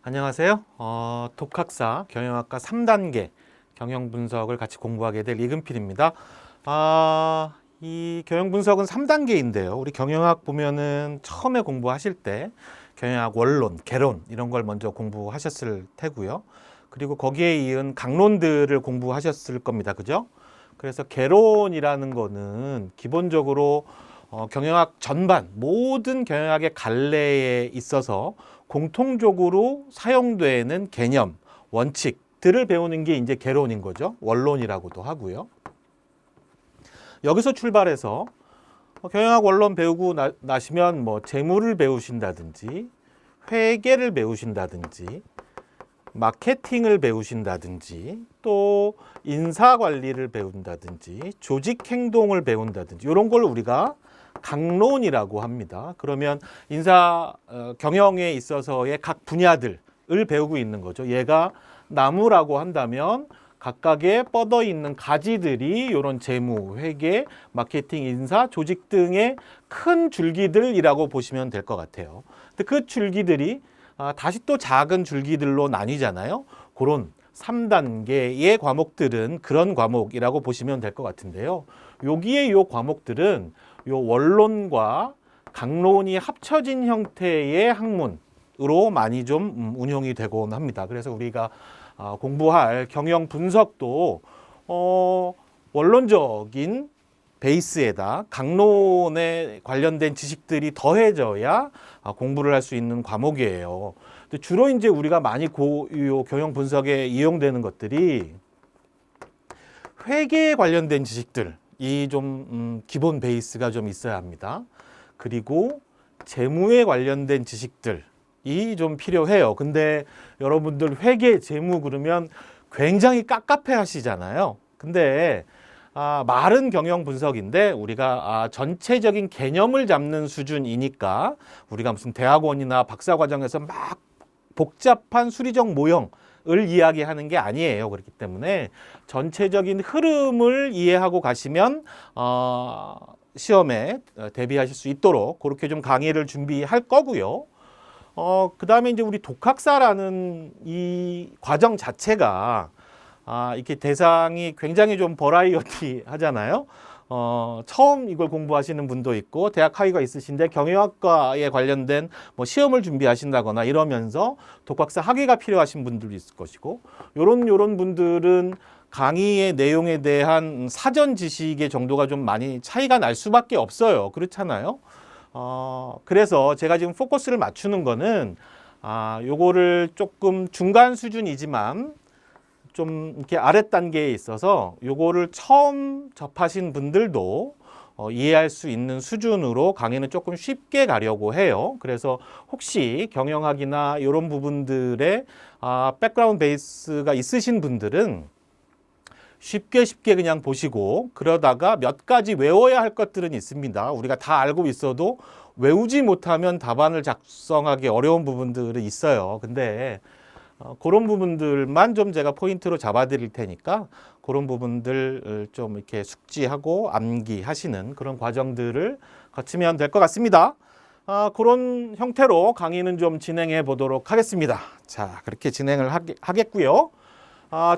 안녕하세요. 독학사 경영학과 3단계 경영분석을 같이 공부하게 될 이근필입니다. 이 경영분석은 3단계인데요. 우리 경영학 보면은 처음에 공부하실 때 경영학 원론, 개론 이런 걸 먼저 공부하셨을 테고요. 그리고 거기에 이은 강론들을 공부하셨을 겁니다. 그죠? 그래서 개론이라는 거는 기본적으로 경영학 전반 모든 경영학의 갈래에 있어서 공통적으로 사용되는 개념, 원칙들을 배우는 게 이제 개론인 거죠. 원론이라고도 하고요. 여기서 출발해서 경영학 원론 배우고 나시면 뭐 재무를 배우신다든지 회계를 배우신다든지 마케팅을 배우신다든지 또 인사관리를 배운다든지 조직행동을 배운다든지 이런 걸 우리가 강론이라고 합니다. 그러면 경영에 있어서의 각 분야들을 배우고 있는 거죠. 얘가 나무라고 한다면 각각의 뻗어 있는 가지들이 이런 재무, 회계, 마케팅, 인사, 조직 등의 큰 줄기들이라고 보시면 될 것 같아요. 근데 그 줄기들이 다시 또 작은 줄기들로 나뉘잖아요. 그런 3단계의 과목들은 그런 과목이라고 보시면 될 것 같은데요. 여기에 요 과목들은 요 원론과 강론이 합쳐진 형태의 학문으로 많이 좀 운용이 되곤 합니다. 그래서 우리가 공부할 경영 분석도 원론적인 베이스에다 강론에 관련된 지식들이 더해져야 공부를 할 수 있는 과목이에요. 근데 주로 이제 우리가 많이 경영 분석에 이용되는 것들이 회계에 관련된 지식들이 좀 기본 베이스가 좀 있어야 합니다. 그리고 재무에 관련된 지식들이 좀 필요해요. 근데 여러분들 회계, 재무 그러면 굉장히 깝깝해 하시잖아요. 근데 말은 경영 분석인데 우리가 전체적인 개념을 잡는 수준이니까 우리가 무슨 대학원이나 박사과정에서 막 복잡한 수리적 모형을 이야기하는 게 아니에요. 그렇기 때문에 전체적인 흐름을 이해하고 가시면 시험에 대비하실 수 있도록 그렇게 좀 강의를 준비할 거고요. 그 다음에 이제 우리 독학사라는 이 과정 자체가 이렇게 대상이 굉장히 좀 버라이어티 하잖아요. 처음 이걸 공부하시는 분도 있고 대학 학위가 있으신데 경영학과에 관련된 뭐 시험을 준비하신다거나 이러면서 독학사 학위가 필요하신 분들도 있을 것이고 요런 분들은 강의의 내용에 대한 사전 지식의 정도가 좀 많이 차이가 날 수밖에 없어요. 그렇잖아요. 그래서 제가 지금 포커스를 맞추는 거는 요거를 조금 중간 수준이지만 좀 이렇게 아랫 단계에 있어서 요거를 처음 접하신 분들도 이해할 수 있는 수준으로 강의는 조금 쉽게 가려고 해요. 그래서 혹시 경영학이나 이런 부분들의 백그라운드 베이스가 있으신 분들은 쉽게 그냥 보시고 그러다가 몇 가지 외워야 할 것들은 있습니다. 우리가 다 알고 있어도 외우지 못하면 답안을 작성하기 어려운 부분들은 있어요. 근데 그런 부분들만 좀 제가 포인트로 잡아 드릴 테니까 그런 부분들 좀 이렇게 숙지하고 암기하시는 그런 과정들을 거치면 될 것 같습니다. 그런 형태로 강의는 좀 진행해 보도록 하겠습니다. 자, 그렇게 진행을 하겠고요.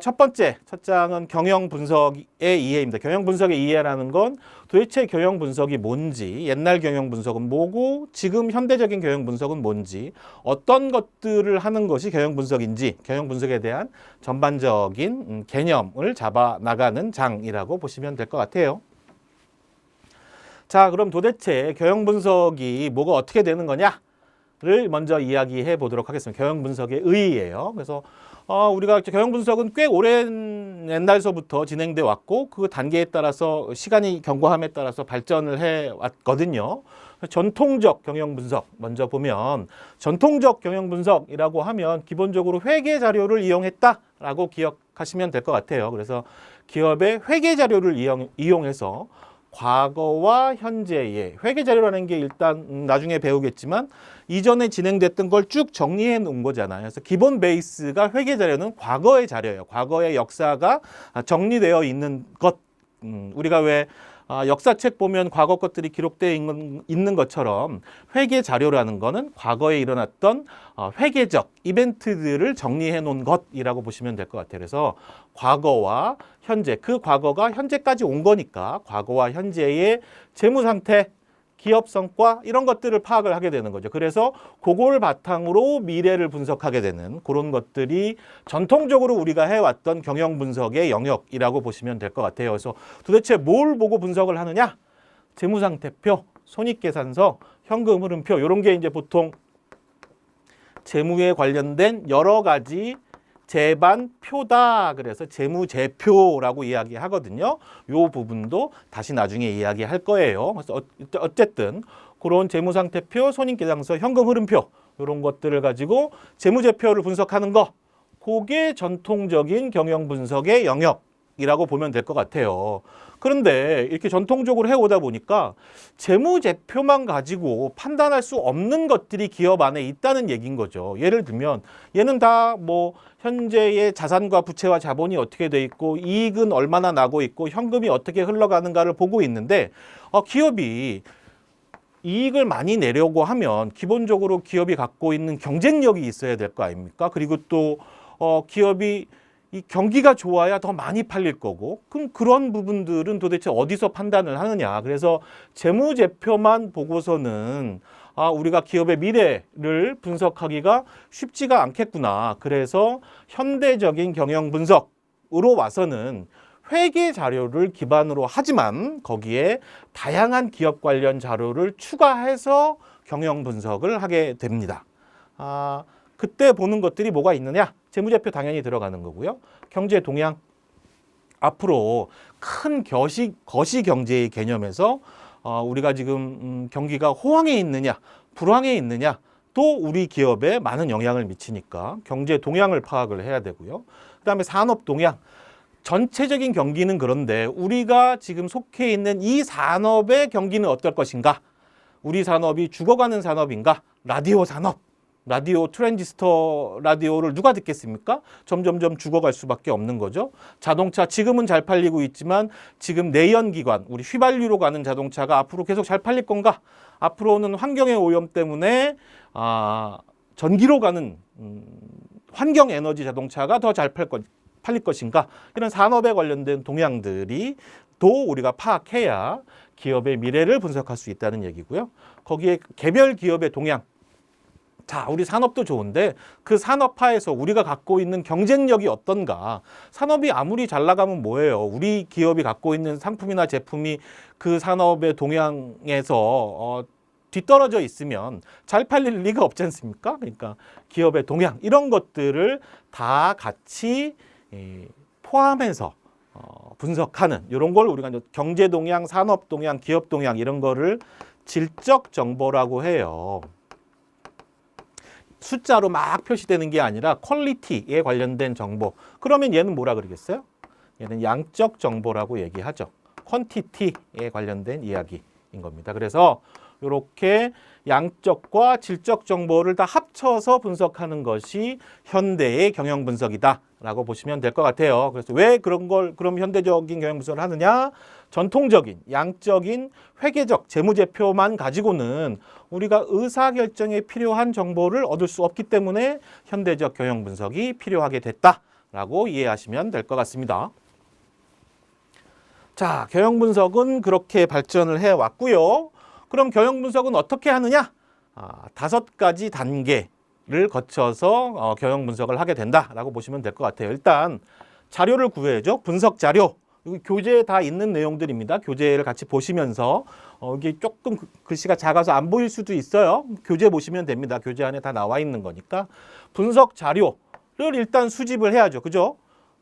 첫 장은 경영 분석의 이해입니다. 경영 분석의 이해라는 건 도대체 경영 분석이 뭔지, 옛날 경영 분석은 뭐고, 지금 현대적인 경영 분석은 뭔지, 어떤 것들을 하는 것이 경영 분석인지, 경영 분석에 대한 전반적인 개념을 잡아 나가는 장이라고 보시면 될 것 같아요. 자, 그럼 도대체 경영 분석이 뭐가 어떻게 되는 거냐를 먼저 이야기해 보도록 하겠습니다. 경영 분석의 의의예요. 그래서 우리가 경영 분석은 꽤 오랜 옛날서부터 진행돼 왔고 그 단계에 따라서 시간이 경과함에 따라서 발전을 해 왔거든요. 전통적 경영 분석 먼저 보면 전통적 경영 분석이라고 하면 기본적으로 회계 자료를 이용했다라고 기억하시면 될 것 같아요. 그래서 기업의 회계 자료를 이용해서 과거와 현재의 회계 자료라는 게 일단 나중에 배우겠지만 이전에 진행됐던 걸 쭉 정리해 놓은 거잖아요. 그래서 기본 베이스가 회계 자료는 과거의 자료예요. 과거의 역사가 정리되어 있는 것. 우리가 왜 역사책 보면 과거 것들이 기록되어 있는 것처럼 회계 자료라는 거는 과거에 일어났던 회계적 이벤트들을 정리해 놓은 것이라고 보시면 될 것 같아요. 그래서 과거와 현재, 그 과거가 현재까지 온 거니까 과거와 현재의 재무 상태, 기업 성과 이런 것들을 파악을 하게 되는 거죠. 그래서 그걸 바탕으로 미래를 분석하게 되는 그런 것들이 전통적으로 우리가 해왔던 경영 분석의 영역이라고 보시면 될 것 같아요. 그래서 도대체 뭘 보고 분석을 하느냐? 재무상태표, 손익계산서, 현금 흐름표 이런 게 이제 보통 재무에 관련된 여러 가지 재반표다. 그래서 재무제표라고 이야기하거든요. 이 부분도 다시 나중에 이야기할 거예요. 그래서 어쨌든 그런 재무상태표, 손익계산서, 현금 흐름표 이런 것들을 가지고 재무제표를 분석하는 거, 그게 전통적인 경영 분석의 영역이라고 보면 될 것 같아요. 그런데 이렇게 전통적으로 해오다 보니까 재무제표만 가지고 판단할 수 없는 것들이 기업 안에 있다는 얘기인 거죠. 예를 들면 얘는 다 뭐 현재의 자산과 부채와 자본이 어떻게 돼 있고 이익은 얼마나 나고 있고 현금이 어떻게 흘러가는가를 보고 있는데 기업이 이익을 많이 내려고 하면 기본적으로 기업이 갖고 있는 경쟁력이 있어야 될 거 아닙니까? 그리고 또 기업이 이 경기가 좋아야 더 많이 팔릴 거고, 그럼 그런 부분들은 도대체 어디서 판단을 하느냐. 그래서 재무제표만 보고서는 우리가 기업의 미래를 분석하기가 쉽지가 않겠구나. 그래서 현대적인 경영 분석으로 와서는 회계 자료를 기반으로 하지만 거기에 다양한 기업 관련 자료를 추가해서 경영 분석을 하게 됩니다. 그때 보는 것들이 뭐가 있느냐? 재무제표 당연히 들어가는 거고요. 경제 동향, 앞으로 큰 거시 경제의 개념에서 우리가 지금 경기가 호황에 있느냐, 불황에 있느냐, 또 우리 기업에 많은 영향을 미치니까 경제 동향을 파악을 해야 되고요. 그다음에 산업 동향, 전체적인 경기는 그런데 우리가 지금 속해 있는 이 산업의 경기는 어떨 것인가? 우리 산업이 죽어가는 산업인가? 라디오 산업. 라디오, 트랜지스터 라디오를 누가 듣겠습니까? 점점점 죽어갈 수밖에 없는 거죠. 자동차 지금은 잘 팔리고 있지만 지금 내연기관, 우리 휘발유로 가는 자동차가 앞으로 계속 잘 팔릴 건가? 앞으로는 환경의 오염 때문에 전기로 가는 환경 에너지 자동차가 더 잘 팔릴 것인가? 이런 산업에 관련된 동향들이 또 우리가 파악해야 기업의 미래를 분석할 수 있다는 얘기고요. 거기에 개별 기업의 동향, 자, 우리 산업도 좋은데 그 산업화에서 우리가 갖고 있는 경쟁력이 어떤가? 산업이 아무리 잘 나가면 뭐예요? 우리 기업이 갖고 있는 상품이나 제품이 그 산업의 동향에서 뒤떨어져 있으면 잘 팔릴 리가 없지 않습니까? 그러니까 기업의 동향 이런 것들을 다 같이 포함해서 분석하는 이런 걸 우리가 경제 동향, 산업 동향, 기업 동향 이런 거를 질적 정보라고 해요. 숫자로 막 표시되는 게 아니라 퀄리티에 관련된 정보. 그러면 얘는 뭐라 그러겠어요? 얘는 양적 정보라고 얘기하죠. 퀀티티에 관련된 이야기인 겁니다. 그래서 이렇게 양적과 질적 정보를 다 합쳐서 분석하는 것이 현대의 경영 분석이다라고 보시면 될 것 같아요. 그래서 왜 그런 걸 그럼 현대적인 경영 분석을 하느냐? 전통적인 양적인 회계적 재무제표만 가지고는 우리가 의사결정에 필요한 정보를 얻을 수 없기 때문에 현대적 경영 분석이 필요하게 됐다라고 이해하시면 될 것 같습니다. 자, 경영 분석은 그렇게 발전을 해왔고요. 그럼 경영 분석은 어떻게 하느냐? 5가지 단계를 거쳐서 경영 분석을 하게 된다라고 보시면 될 것 같아요. 일단 자료를 구해야죠. 분석 자료. 여기 교재에 다 있는 내용들입니다. 교재를 같이 보시면서 이게 조금 글씨가 작아서 안 보일 수도 있어요. 교재 보시면 됩니다. 교재 안에 다 나와 있는 거니까. 분석 자료를 일단 수집을 해야죠. 그죠?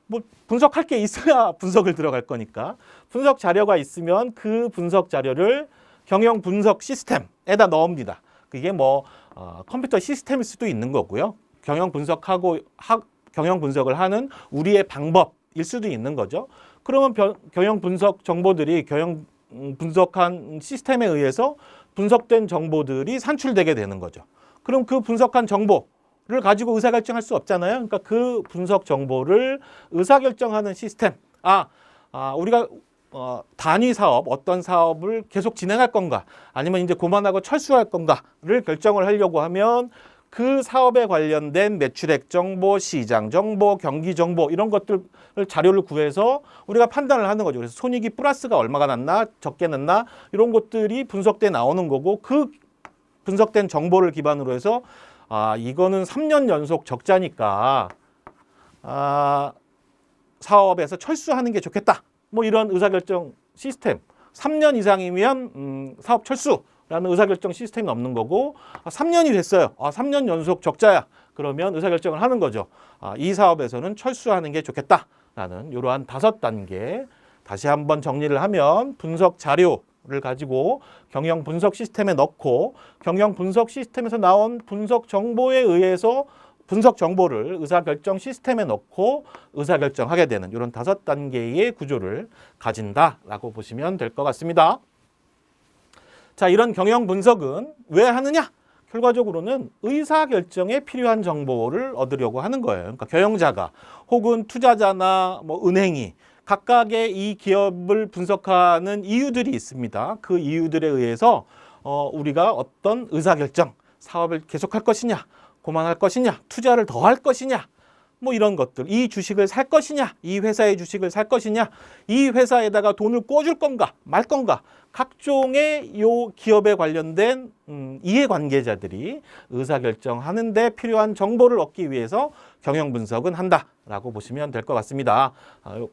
뭐 분석할 게 있어야 분석을 들어갈 거니까. 분석 자료가 있으면 그 분석 자료를 경영 분석 시스템에다 넣습니다. 그게 뭐 컴퓨터 시스템일 수도 있는 거고요. 경영 분석을 하는 우리의 방법일 수도 있는 거죠. 그러면 경영 분석 정보들이 경영 분석한 시스템에 의해서 분석된 정보들이 산출되게 되는 거죠. 그럼 그 분석한 정보를 가지고 의사결정할 수 없잖아요. 그러니까 그 분석 정보를 의사결정하는 시스템. 우리가 단위 사업, 어떤 사업을 계속 진행할 건가, 아니면 이제 그만하고 철수할 건가를 결정을 하려고 하면 그 사업에 관련된 매출액 정보, 시장 정보, 경기 정보 이런 것들 자료를 구해서 우리가 판단을 하는 거죠. 그래서 손익이 플러스가 얼마가 났나, 적게 났나 이런 것들이 분석돼 나오는 거고, 그 분석된 정보를 기반으로 해서 이거는 3년 연속 적자니까 사업에서 철수하는 게 좋겠다. 뭐 이런 의사결정 시스템. 3년 이상이면 사업 철수라는 의사결정 시스템이 없는 거고, 3년이 됐어요. 3년 연속 적자야. 그러면 의사결정을 하는 거죠. 이 사업에서는 철수하는 게 좋겠다라는 이러한 5단계. 다시 한번 정리를 하면 분석 자료를 가지고 경영 분석 시스템에 넣고, 경영 분석 시스템에서 나온 분석 정보에 의해서 분석 정보를 의사결정 시스템에 넣고 의사결정하게 되는 이런 5단계의 구조를 가진다라고 보시면 될 것 같습니다. 자, 이런 경영 분석은 왜 하느냐? 결과적으로는 의사결정에 필요한 정보를 얻으려고 하는 거예요. 그러니까 경영자가 혹은 투자자나 뭐 은행이 각각의 이 기업을 분석하는 이유들이 있습니다. 그 이유들에 의해서 우리가 어떤 의사결정, 사업을 계속할 것이냐, 그만할 것이냐, 투자를 더 할 것이냐, 뭐 이런 것들, 이 주식을 살 것이냐, 이 회사의 주식을 살 것이냐, 이 회사에다가 돈을 꿔줄 건가 말 건가, 각종의 요 기업에 관련된 이해관계자들이 의사결정하는 데 필요한 정보를 얻기 위해서 경영 분석은 한다라고 보시면 될 것 같습니다.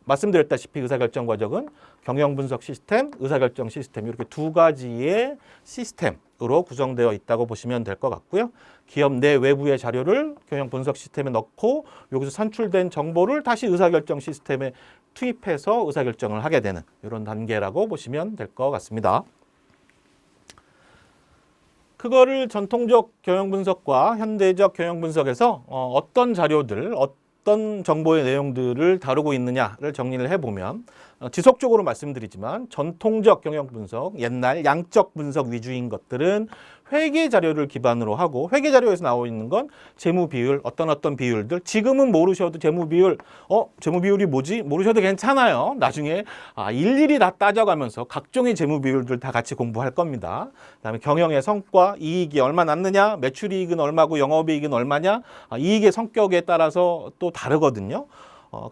말씀드렸다시피 의사결정 과정은 경영 분석 시스템, 의사결정 시스템 이렇게 2가지의 시스템으로 구성되어 있다고 보시면 될 것 같고요. 기업 내 외부의 자료를 경영 분석 시스템에 넣고 여기서 산출된 정보를 다시 의사결정 시스템에 투입해서 의사결정을 하게 되는 이런 단계라고 보시면 될 것 같습니다. 그거를 전통적 경영 분석과 현대적 경영 분석에서 어떤 자료들, 어떤 정보의 내용들을 다루고 있느냐를 정리를 해보면, 지속적으로 말씀드리지만 전통적 경영 분석, 옛날 양적 분석 위주인 것들은 회계 자료를 기반으로 하고, 회계 자료에서 나오고 있는 건 재무 비율, 어떤 비율들, 지금은 모르셔도 재무 비율, 재무 비율이 뭐지? 모르셔도 괜찮아요. 나중에 일일이 다 따져가면서 각종의 재무 비율들 다 같이 공부할 겁니다. 그다음에 경영의 성과, 이익이 얼마 났느냐, 매출이익은 얼마고 영업이익은 얼마냐, 이익의 성격에 따라서 또 다르거든요.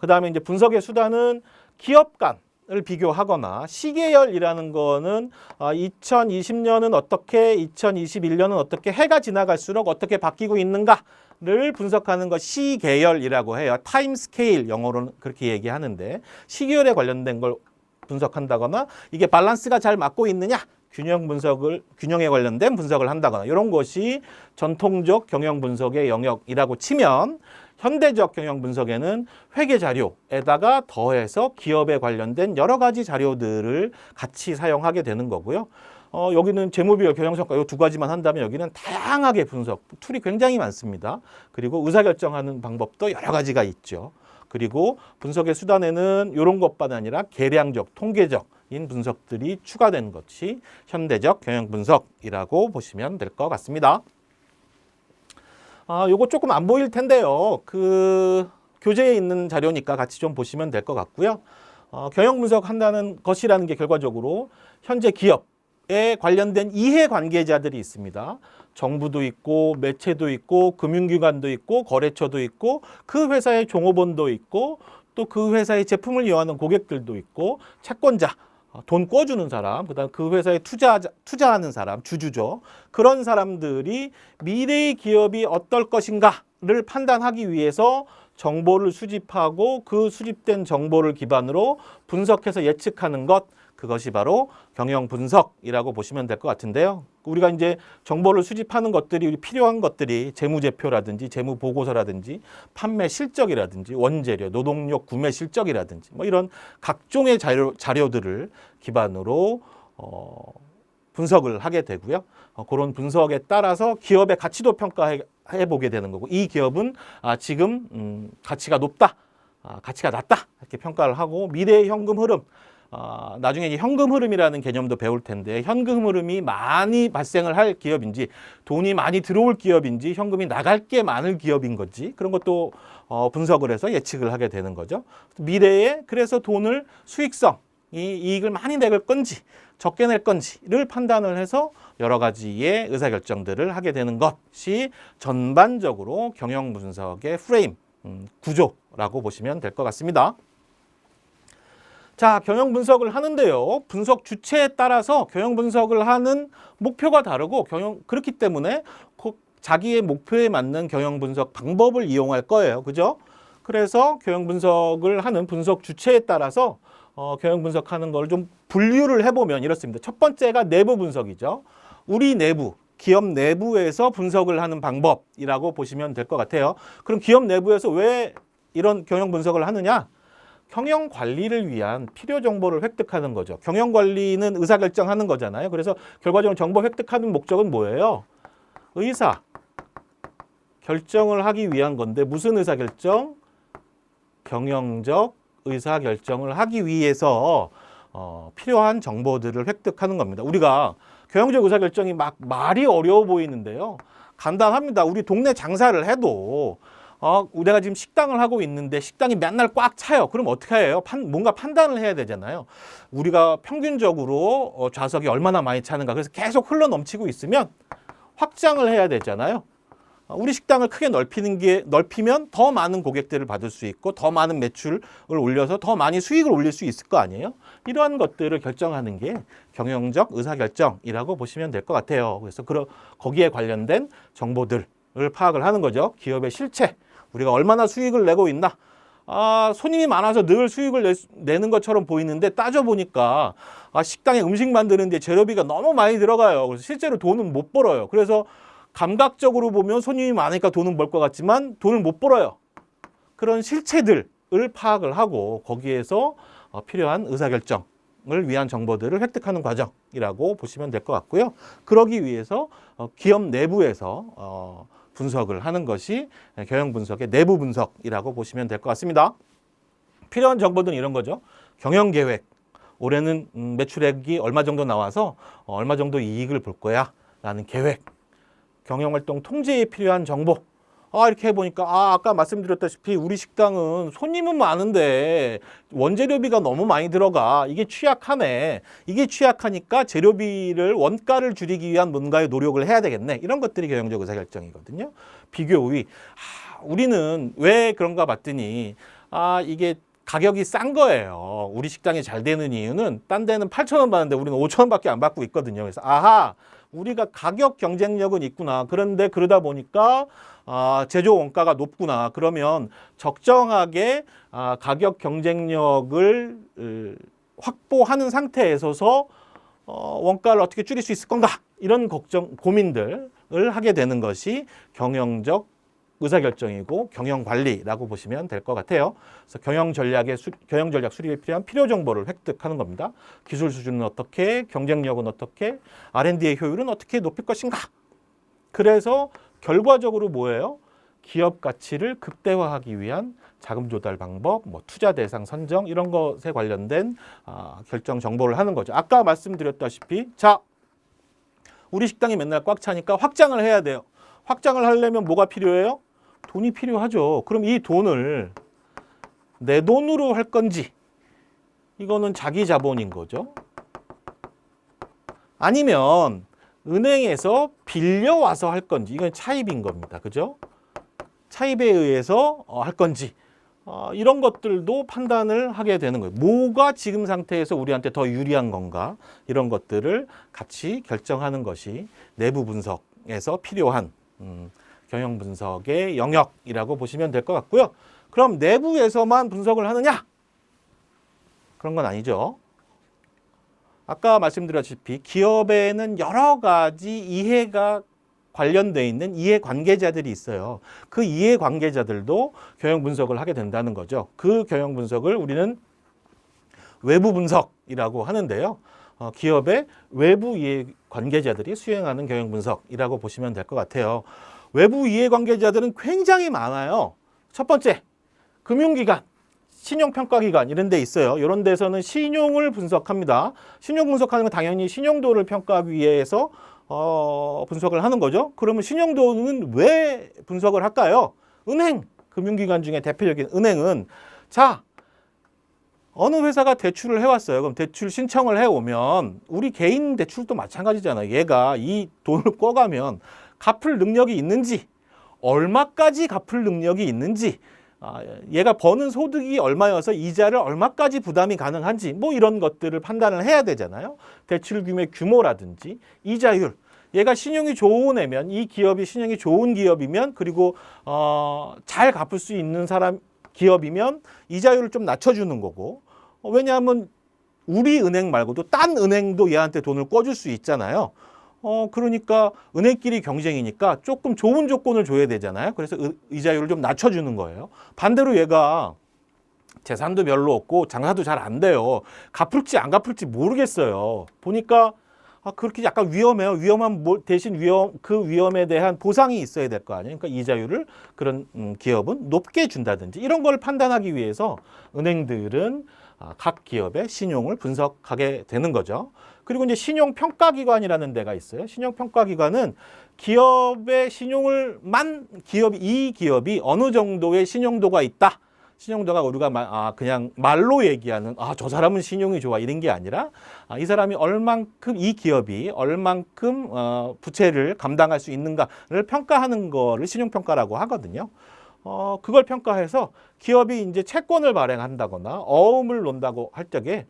그다음에 이제 분석의 수단은 기업 간을 비교하거나, 시계열이라는 거는 2020년은 어떻게, 2021년은 어떻게, 해가 지나갈수록 어떻게 바뀌고 있는가를 분석하는 것 시계열이라고 해요. 타임 스케일 영어로는 그렇게 얘기하는데, 시계열에 관련된 걸 분석한다거나, 이게 밸런스가 잘 맞고 있느냐, 균형에 관련된 분석을 한다거나, 이런 것이 전통적 경영 분석의 영역이라고 치면, 현대적 경영 분석에는 회계 자료에다가 더해서 기업에 관련된 여러 가지 자료들을 같이 사용하게 되는 거고요. 여기는 재무비율, 경영성과 이 2가지만 한다면 여기는 다양하게 분석, 툴이 굉장히 많습니다. 그리고 의사결정하는 방법도 여러 가지가 있죠. 그리고 분석의 수단에는 이런 것뿐 아니라 계량적, 통계적인 분석들이 추가된 것이 현대적 경영 분석이라고 보시면 될 것 같습니다. 요거 조금 안 보일 텐데요. 그 교재에 있는 자료니까 같이 좀 보시면 될 것 같고요. 경영 분석한다는 것이라는 게 결과적으로 현재 기업에 관련된 이해관계자들이 있습니다. 정부도 있고, 매체도 있고, 금융기관도 있고, 거래처도 있고, 그 회사의 종업원도 있고, 또 그 회사의 제품을 이용하는 고객들도 있고, 채권자, 돈 꿔주는 사람, 그다음 그 회사에 투자하는 사람, 주주죠. 그런 사람들이 미래의 기업이 어떨 것인가를 판단하기 위해서 정보를 수집하고, 그 수집된 정보를 기반으로 분석해서 예측하는 것, 그것이 바로 경영 분석이라고 보시면 될 것 같은데요. 우리가 이제 정보를 수집하는 것들이, 필요한 것들이 재무제표라든지 재무보고서라든지 판매 실적이라든지 원재료, 노동력 구매 실적이라든지 뭐 이런 각종의 자료들을 기반으로 분석을 하게 되고요. 그런 분석에 따라서 기업의 가치도 평가해 보게 되는 거고, 이 기업은 지금 가치가 높다, 가치가 낮다 이렇게 평가를 하고, 미래의 현금 흐름, 나중에 이제 현금 흐름이라는 개념도 배울 텐데, 현금 흐름이 많이 발생을 할 기업인지, 돈이 많이 들어올 기업인지, 현금이 나갈 게 많을 기업인 건지, 그런 것도 분석을 해서 예측을 하게 되는 거죠. 미래에 그래서 돈을 수익성, 이익을 많이 낼 건지 적게 낼 건지를 판단을 해서 여러 가지의 의사결정들을 하게 되는 것이 전반적으로 경영 분석의 프레임, 구조라고 보시면 될 것 같습니다. 자, 경영 분석을 하는데요. 분석 주체에 따라서 경영 분석을 하는 목표가 다르고 그렇기 때문에 자기의 목표에 맞는 경영 분석 방법을 이용할 거예요. 그죠? 그래서 경영 분석을 하는 분석 주체에 따라서 경영 분석하는 걸 좀 분류를 해보면 이렇습니다. 첫 번째가 내부 분석이죠. 우리 내부, 기업 내부에서 분석을 하는 방법이라고 보시면 될 것 같아요. 그럼 기업 내부에서 왜 이런 경영 분석을 하느냐? 경영 관리를 위한 필요 정보를 획득하는 거죠. 경영 관리는 의사결정하는 거잖아요. 그래서 결과적으로 정보 획득하는 목적은 뭐예요? 의사 결정을 하기 위한 건데 무슨 의사결정? 경영적 의사결정을 하기 위해서 필요한 정보들을 획득하는 겁니다. 우리가 경영적 의사결정이 막 말이 어려워 보이는데요. 간단합니다. 우리 동네 장사를 해도 내가 지금 식당을 하고 있는데 식당이 맨날 꽉 차요. 그럼 어떻게 해요? 뭔가 판단을 해야 되잖아요. 우리가 평균적으로 좌석이 얼마나 많이 차는가. 그래서 계속 흘러 넘치고 있으면 확장을 해야 되잖아요. 우리 식당을 크게 넓히면 더 많은 고객들을 받을 수 있고 더 많은 매출을 올려서 더 많이 수익을 올릴 수 있을 거 아니에요? 이러한 것들을 결정하는 게 경영적 의사결정이라고 보시면 될 것 같아요. 그래서 거기에 관련된 정보들을 파악을 하는 거죠. 기업의 실체, 우리가 얼마나 수익을 내고 있나. 손님이 많아서 늘 수익을 내는 것처럼 보이는데 따져보니까 식당에 음식 만드는데 재료비가 너무 많이 들어가요. 그래서 실제로 돈은 못 벌어요. 그래서 감각적으로 보면 손님이 많으니까 돈은 벌 것 같지만 돈을 못 벌어요. 그런 실체들을 파악을 하고 거기에서 필요한 의사결정을 위한 정보들을 획득하는 과정이라고 보시면 될 것 같고요. 그러기 위해서 기업 내부에서 분석을 하는 것이 경영 분석의 내부 분석이라고 보시면 될 것 같습니다. 필요한 정보들은 이런 거죠. 경영 계획. 올해는 매출액이 얼마 정도 나와서 얼마 정도 이익을 볼 거야 라는 계획. 경영활동 통제에 필요한 정보. 이렇게 해보니까 아까 말씀드렸다시피 우리 식당은 손님은 많은데 원재료비가 너무 많이 들어가. 이게 취약하네. 이게 취약하니까 재료비를 원가를 줄이기 위한 뭔가의 노력을 해야 되겠네. 이런 것들이 경영적 의사결정이거든요. 비교 우위. 우리는 왜 그런가 봤더니 이게 가격이 싼 거예요. 우리 식당이 잘 되는 이유는 딴 데는 8,000원 받는데 우리는 5,000원밖에 안 받고 있거든요. 그래서 우리가 가격 경쟁력은 있구나. 그런데 그러다 보니까 제조 원가가 높구나. 그러면 적정하게 가격 경쟁력을 확보하는 상태에서서 원가를 어떻게 줄일 수 있을 건가? 이런 고민들을 하게 되는 것이 경영적 의사결정이고 경영관리라고 보시면 될 것 같아요. 그래서 경영전략 수립에 필요한 필요 정보를 획득하는 겁니다. 기술 수준은 어떻게, 경쟁력은 어떻게, R&D의 효율은 어떻게 높일 것인가. 그래서 결과적으로 뭐예요? 기업 가치를 극대화하기 위한 자금 조달 방법, 투자 대상 선정 이런 것에 관련된 결정 정보를 하는 거죠. 아까 말씀드렸다시피 우리 식당이 맨날 꽉 차니까 확장을 해야 돼요. 확장을 하려면 뭐가 필요해요? 돈이 필요하죠. 그럼 이 돈을 내 돈으로 할 건지 이거는 자기 자본인 거죠. 아니면 은행에서 빌려와서 할 건지 이건 차입인 겁니다. 그죠? 차입에 의해서 할 건지 이런 것들도 판단을 하게 되는 거예요. 뭐가 지금 상태에서 우리한테 더 유리한 건가 이런 것들을 같이 결정하는 것이 내부 분석에서 필요한 경영 분석의 영역이라고 보시면 될 것 같고요. 그럼 내부에서만 분석을 하느냐? 그런 건 아니죠. 아까 말씀드렸다시피 기업에는 여러 가지 이해가 관련되어 있는 이해 관계자들이 있어요. 그 이해 관계자들도 경영 분석을 하게 된다는 거죠. 그 경영 분석을 우리는 외부 분석이라고 하는데요. 기업의 외부 이해 관계자들이 수행하는 경영 분석이라고 보시면 될 것 같아요. 외부 이해 관계자들은 굉장히 많아요. 첫 번째, 금융기관, 신용평가기관 이런 데 있어요. 이런 데서는 신용을 분석합니다. 신용 분석하는 건 당연히 신용도를 평가하기 위해서 분석을 하는 거죠. 그러면 신용도는 왜 분석을 할까요? 은행, 금융기관 중에 대표적인 은행은 어느 회사가 대출을 해왔어요. 그럼 대출 신청을 해오면 우리 개인 대출도 마찬가지잖아요. 얘가 이 돈을 꿔가면 갚을 능력이 있는지, 얼마까지 갚을 능력이 있는지, 얘가 버는 소득이 얼마여서 이자를 얼마까지 부담이 가능한지 뭐 이런 것들을 판단을 해야 되잖아요. 대출 규모의 규모라든지 이자율, 얘가 신용이 좋은 애면, 이 기업이 신용이 좋은 기업이면, 그리고 잘 갚을 수 있는 기업이면 이자율을 좀 낮춰주는 거고, 왜냐하면 우리 은행 말고도 딴 은행도 얘한테 돈을 꿔줄 수 있잖아요. 그러니까 은행끼리 경쟁이니까 조금 좋은 조건을 줘야 되잖아요. 그래서 이자율을 좀 낮춰주는 거예요. 반대로 얘가 재산도 별로 없고 장사도 잘 안 돼요. 갚을지 안 갚을지 모르겠어요. 보니까 그렇게 약간 위험해요. 위험한 대신 그 위험에 대한 보상이 있어야 될 거 아니에요. 그러니까 이자율을 그런 기업은 높게 준다든지 이런 걸 판단하기 위해서 은행들은 각 기업의 신용을 분석하게 되는 거죠. 그리고 이제 신용평가기관이라는 데가 있어요. 신용평가기관은 기업의 이 기업이 어느 정도의 신용도가 있다. 신용도가 우리가 그냥 말로 얘기하는 저 사람은 신용이 좋아 이런 게 아니라 이 사람이 이 기업이 얼만큼 부채를 감당할 수 있는가를 평가하는 거를 신용평가라고 하거든요. 그걸 평가해서 기업이 이제 채권을 발행한다거나 어음을 놓는다고 할 적에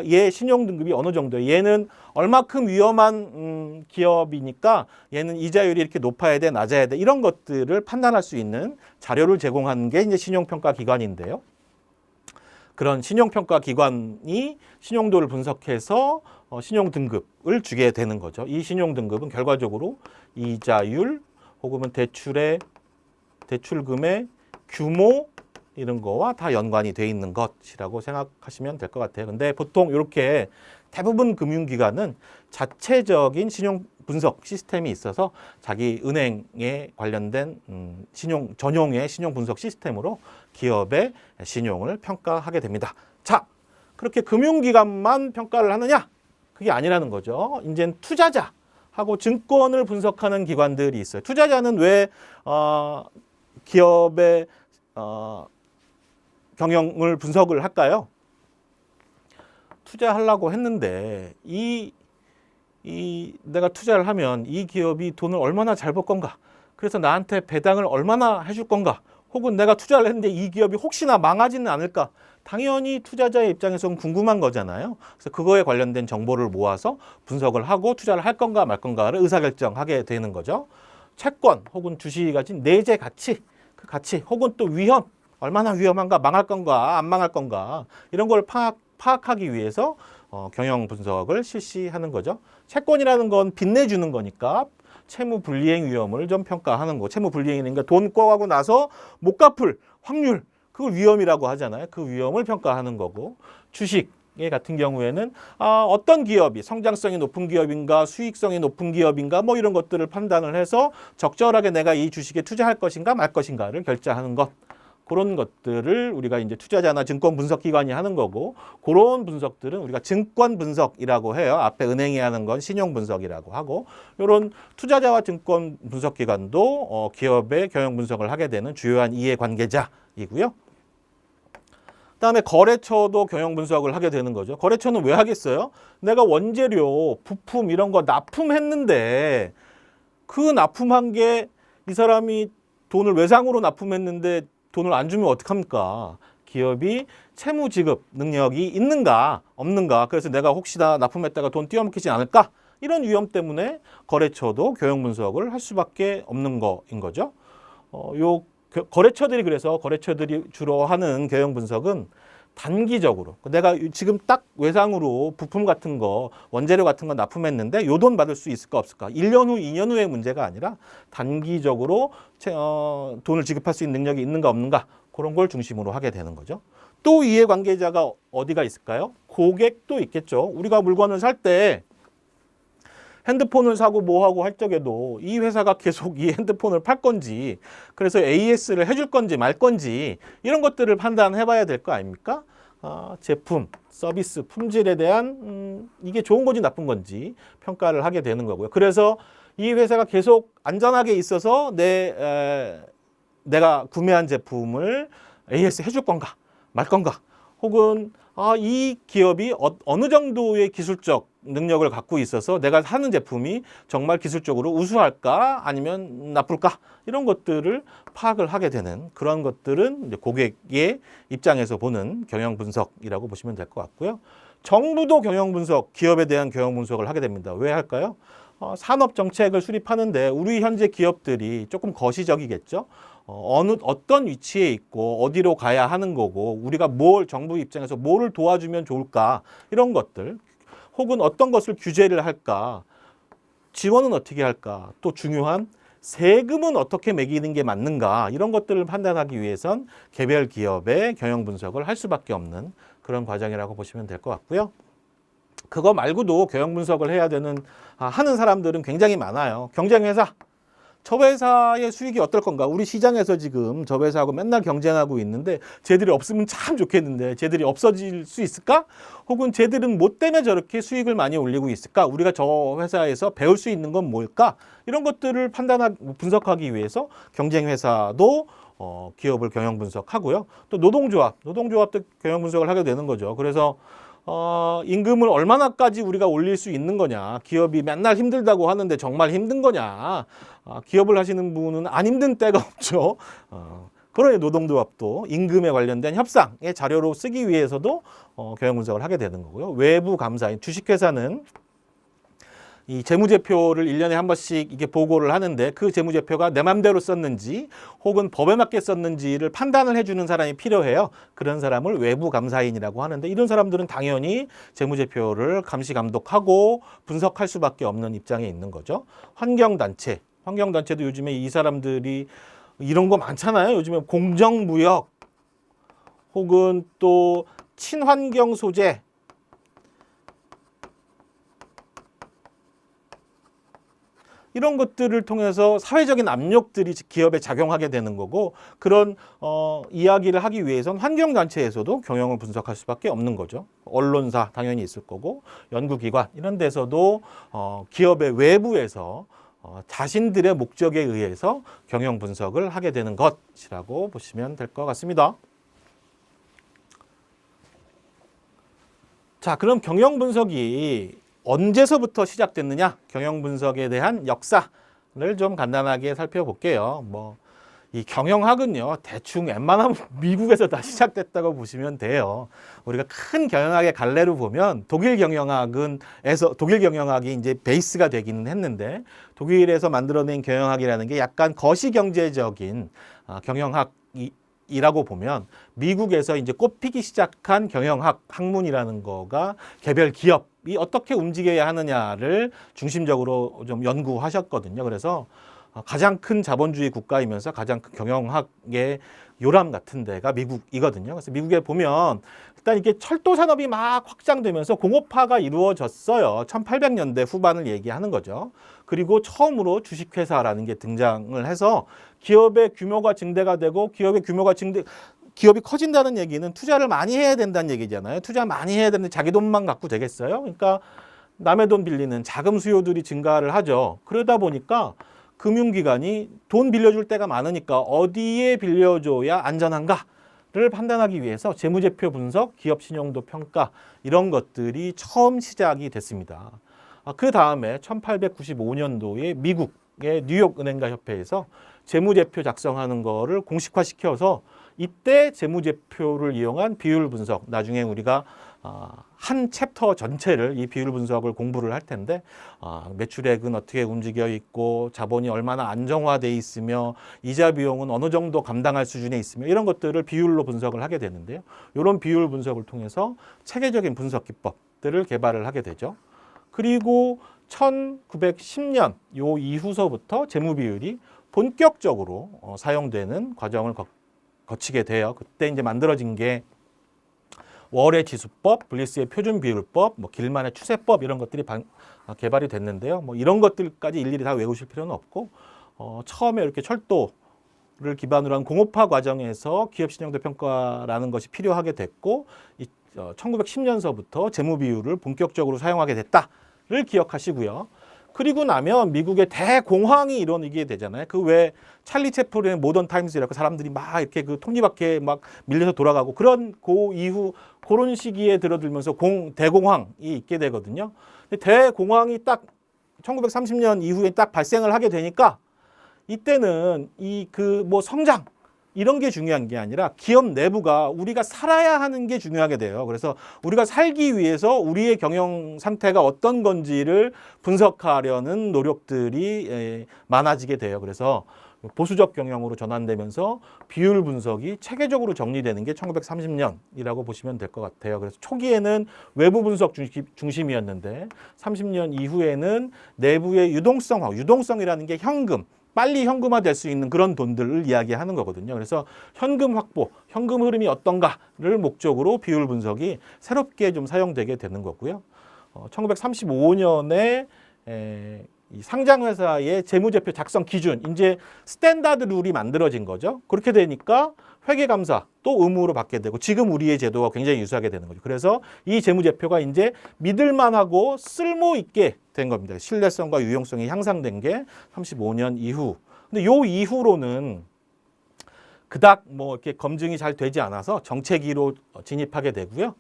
얘 신용 등급이 어느 정도예요. 얘는 얼마큼 위험한 기업이니까 얘는 이자율이 이렇게 높아야 돼, 낮아야 돼. 이런 것들을 판단할 수 있는 자료를 제공하는 게 이제 신용평가 기관인데요. 그런 신용평가 기관이 신용도를 분석해서 신용 등급을 주게 되는 거죠. 이 신용 등급은 결과적으로 이자율 혹은 대출금의 규모 이런 거와 다 연관이 돼 있는 것이라고 생각하시면 될 것 같아요. 근데 보통 이렇게 대부분 금융기관은 자체적인 신용 분석 시스템이 있어서 자기 은행에 관련된 신용 전용의 신용 분석 시스템으로 기업의 신용을 평가하게 됩니다. 자, 그렇게 금융기관만 평가를 하느냐? 그게 아니라는 거죠. 이제는 투자자하고 증권을 분석하는 기관들이 있어요. 투자자는 왜 기업의 경영을 분석을 할까요? 투자하려고 했는데 내가 투자를 하면 이 기업이 돈을 얼마나 잘 벌 건가? 그래서 나한테 배당을 얼마나 해줄 건가? 혹은 내가 투자를 했는데 이 기업이 혹시나 망하지는 않을까? 당연히 투자자의 입장에서는 궁금한 거잖아요. 그래서 그거에 관련된 정보를 모아서 분석을 하고 투자를 할 건가 말 건가를 의사결정하게 되는 거죠. 채권 혹은 주식이 가진 내재 가치, 그 가치 혹은 또 위험, 얼마나 위험한가, 망할 건가, 안 망할 건가 이런 걸 파악하기 위해서 경영 분석을 실시하는 거죠. 채권이라는 건 빚내주는 거니까 채무 불이행 위험을 좀 평가하는 거. 채무 불이행이니까 돈 꿔가고 나서 못 갚을 확률, 그걸 위험이라고 하잖아요. 그 위험을 평가하는 거고, 주식 같은 경우에는 어떤 기업이 성장성이 높은 기업인가, 수익성이 높은 기업인가 뭐 이런 것들을 판단을 해서 적절하게 내가 이 주식에 투자할 것인가 말 것인가를 결정하는 것. 그런 것들을 우리가 이제 투자자나 증권 분석 기관이 하는 거고, 그런 분석들은 우리가 증권 분석이라고 해요. 앞에 은행이 하는 건 신용 분석이라고 하고, 이런 투자자와 증권 분석 기관도 기업의 경영 분석을 하게 되는 주요한 이해 관계자이고요. 그다음에 거래처도 경영 분석을 하게 되는 거죠. 거래처는 왜 하겠어요? 내가 원재료, 부품 이런 거 납품했는데 그 납품한 게 이 사람이 돈을 외상으로 납품했는데 돈을 안 주면 어떡합니까? 기업이 채무 지급 능력이 있는가 없는가, 그래서 내가 혹시나 납품했다가 돈 띄어먹히지 않을까, 이런 위험 때문에 거래처도 경영 분석을 할 수밖에 없는 거인 거죠. 그래서 거래처들이 주로 하는 경영 분석은 단기적으로, 내가 지금 딱 외상으로 부품 같은 거, 원재료 같은 거 납품했는데 요 돈 받을 수 있을까 없을까? 1년 후, 2년 후의 문제가 아니라 단기적으로 돈을 지급할 수 있는 능력이 있는가 없는가, 그런 걸 중심으로 하게 되는 거죠. 또 이해관계자가 어디가 있을까요? 고객도 있겠죠. 우리가 물건을 살 때 핸드폰을 사고 뭐하고 할 적에도 이 회사가 계속 이 핸드폰을 팔 건지, 그래서 AS를 해줄 건지 말 건지 이런 것들을 판단해 봐야 될 거 아닙니까? 제품, 서비스, 품질에 대한 이게 좋은 건지 나쁜 건지 평가를 하게 되는 거고요. 그래서 이 회사가 계속 안전하게 있어서 내가 구매한 제품을 AS 해줄 건가 말 건가, 혹은 이 기업이 어느 정도의 기술적 능력을 갖고 있어서 내가 하는 제품이 정말 기술적으로 우수할까 아니면 나쁠까 이런 것들을 파악을 하게 되는 그런 것들은 이제 고객의 입장에서 보는 경영 분석이라고 보시면 될 것 같고요. 정부도 경영 분석, 기업에 대한 경영 분석을 하게 됩니다. 왜 할까요? 산업 정책을 수립하는데 우리 현재 기업들이 조금 거시적이겠죠. 어떤 위치에 있고 어디로 가야 하는 거고 우리가 정부 입장에서 뭐를 도와주면 좋을까 이런 것들 혹은 어떤 것을 규제를 할까 지원은 어떻게 할까 또 중요한 세금은 어떻게 매기는 게 맞는가 이런 것들을 판단하기 위해선 개별 기업의 경영 분석을 할 수밖에 없는 그런 과정이라고 보시면 될 것 같고요. 그거 말고도 경영 분석을 해야 되는 하는 사람들은 굉장히 많아요. 경쟁회사. 저 회사의 수익이 어떨 건가? 우리 시장에서 지금 저 회사하고 맨날 경쟁하고 있는데 쟤들이 없으면 참 좋겠는데 쟤들이 없어질 수 있을까? 혹은 쟤들은 뭐 때문에 저렇게 수익을 많이 올리고 있을까? 우리가 저 회사에서 배울 수 있는 건 뭘까? 이런 것들을 분석하기 위해서 경쟁회사도 기업을 경영 분석하고요. 또 노동조합도 경영 분석을 하게 되는 거죠. 그래서 임금을 얼마나까지 우리가 올릴 수 있는 거냐. 기업이 맨날 힘들다고 하는데 정말 힘든 거냐. 기업을 하시는 분은 안 힘든 때가 없죠. 그러니 노동조합도 임금에 관련된 협상의 자료로 쓰기 위해서도 경영 분석을 하게 되는 거고요. 외부 감사인 주식회사는 이 재무제표를 1년에 한 번씩 이게 보고를 하는데 그 재무제표가 내 맘대로 썼는지 혹은 법에 맞게 썼는지를 판단을 해주는 사람이 필요해요. 그런 사람을 외부 감사인이라고 하는데 이런 사람들은 당연히 재무제표를 감시 감독하고 분석할 수밖에 없는 입장에 있는 거죠. 환경단체도 요즘에 이 사람들이 이런 거 많잖아요. 요즘에 공정무역 혹은 또 친환경 소재 이런 것들을 통해서 사회적인 압력들이 기업에 작용하게 되는 거고 그런 이야기를 하기 위해선 환경단체에서도 경영을 분석할 수밖에 없는 거죠. 언론사 당연히 있을 거고 연구기관 이런 데서도 기업의 외부에서 자신들의 목적에 의해서 경영 분석을 하게 되는 것이라고 보시면 될 것 같습니다. 자, 그럼 경영 분석이 언제서부터 시작됐느냐? 경영 분석에 대한 역사를 좀 간단하게 살펴볼게요. 이 경영학은요, 대충 웬만하면 미국에서 다 시작됐다고 보시면 돼요. 우리가 큰 경영학의 갈래로 보면 독일 경영학이 이제 베이스가 되기는 했는데 독일에서 만들어낸 경영학이라는 게 약간 거시경제적인 경영학이라고 보면 미국에서 이제 꽃피기 시작한 경영학 학문이라는 거가 개별 기업이 어떻게 움직여야 하느냐를 중심적으로 좀 연구하셨거든요. 그래서 가장 큰 자본주의 국가이면서 가장 큰 경영학의 요람 같은 데가 미국이거든요. 그래서 미국에 보면 일단 이게 철도 산업이 막 확장되면서 공업화가 이루어졌어요. 1800년대 후반을 얘기하는 거죠. 그리고 처음으로 주식회사라는 게 등장을 해서 기업의 규모가 증대가 되고 기업이 커진다는 얘기는 투자를 많이 해야 된다는 얘기잖아요. 투자 많이 해야 되는데 자기 돈만 갖고 되겠어요? 그러니까 남의 돈 빌리는 자금 수요들이 증가를 하죠. 그러다 보니까 금융기관이 돈 빌려줄 때가 많으니까 어디에 빌려줘야 안전한가를 판단하기 위해서 재무제표 분석, 기업 신용도 평가 이런 것들이 처음 시작이 됐습니다. 그 다음에 1895년도에 미국의 뉴욕은행가 협회에서 재무제표 작성하는 거를 공식화시켜서 이때 재무제표를 이용한 비율 분석, 나중에 우리가 한 챕터 전체를 이 비율 분석을 공부를 할 텐데 매출액은 어떻게 움직여 있고 자본이 얼마나 안정화돼 있으며 이자 비용은 어느 정도 감당할 수준에 있으며 이런 것들을 비율로 분석을 하게 되는데요. 이런 비율 분석을 통해서 체계적인 분석 기법들을 개발을 하게 되죠. 그리고 1910년 요 이후서부터 재무 비율이 본격적으로 사용되는 과정을 거치게 돼요. 그때 이제 만들어진 게 월의 지수법, 블리스의 표준 비율법, 길만의 추세법 이런 것들이 개발이 됐는데요. 이런 것들까지 일일이 다 외우실 필요는 없고 처음에 이렇게 철도를 기반으로 한 공업화 과정에서 기업 신용도 평가라는 것이 필요하게 됐고 1910년서부터 재무 비율을 본격적으로 사용하게 됐다를 기억하시고요. 그리고 나면 미국의 대공황이 일어나게 되잖아요. 그 왜 찰리 채플린의 모던 타임즈라고 사람들이 막 이렇게 그 톱니바퀴에 막 밀려서 돌아가고 그런 그 이후 그런 시기에 들어들면서 대공황이 있게 되거든요. 근데 대공황이 딱 1930년 이후에 딱 발생을 하게 되니까 이때는 이 그 뭐 성장 이런 게 중요한 게 아니라 기업 내부가 우리가 살아야 하는 게 중요하게 돼요. 그래서 우리가 살기 위해서 우리의 경영 상태가 어떤 건지를 분석하려는 노력들이 많아지게 돼요. 그래서 보수적 경영으로 전환되면서 비율 분석이 체계적으로 정리되는 게 1930년이라고 보시면 될 것 같아요. 그래서 초기에는 외부 분석 중심이었는데 30년 이후에는 내부의 유동성이라는 게 현금, 빨리 현금화될 수 있는 그런 돈들을 이야기하는 거거든요. 그래서 현금 확보, 현금 흐름이 어떤가를 목적으로 비율 분석이 새롭게 좀 사용되게 되는 거고요. 1935년에 이 상장회사의 재무제표 작성 기준, 이제 스탠다드 룰이 만들어진 거죠. 그렇게 되니까 회계감사 또 의무로 받게 되고 지금 우리의 제도가 굉장히 유사하게 되는 거죠. 그래서 이 재무제표가 이제 믿을만하고 쓸모있게 된 겁니다. 신뢰성과 유용성이 향상된 게 35년 이후. 근데 요 이후로는 그닥 뭐 이렇게 검증이 잘 되지 않아서 정체기로 진입하게 되고요.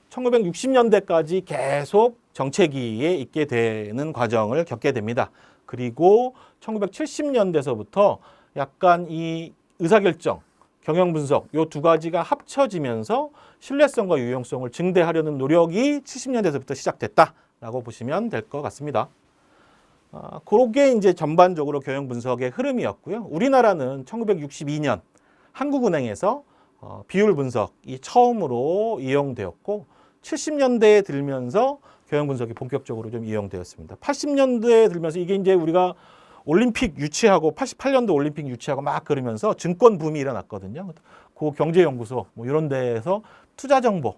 1960년대까지 계속 정체기에 있게 되는 과정을 겪게 됩니다. 그리고 1970년대서부터 약간 이 의사결정, 경영분석 요 두 가지가 합쳐지면서 신뢰성과 유용성을 증대하려는 노력이 70년대에서부터 시작됐다라고 보시면 될 것 같습니다. 그게 이제 전반적으로 경영분석의 흐름이었고요. 우리나라는 1962년 한국은행에서 비율 분석이 처음으로 이용되었고 70년대에 들면서 경영분석이 본격적으로 좀 이용되었습니다. 80년대에 들면서 이게 이제 우리가 올림픽 유치하고 88년도 올림픽 유치하고 막 그러면서 증권 붐이 일어났거든요. 그 경제연구소 뭐 이런 데에서 투자 정보를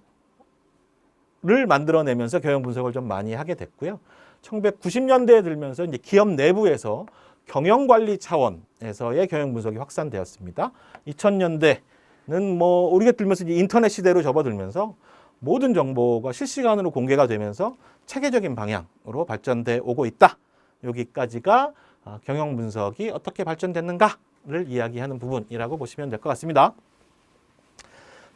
만들어내면서 경영분석을 좀 많이 하게 됐고요. 1990년대에 들면서 이제 기업 내부에서 경영관리 차원에서의 경영분석이 확산되었습니다. 2000년대는 뭐 우리가 들면서 이제 인터넷 시대로 접어들면서 모든 정보가 실시간으로 공개가 되면서 체계적인 방향으로 발전돼 오고 있다. 여기까지가 경영 분석이 어떻게 발전됐는가를 이야기하는 부분이라고 보시면 될 것 같습니다.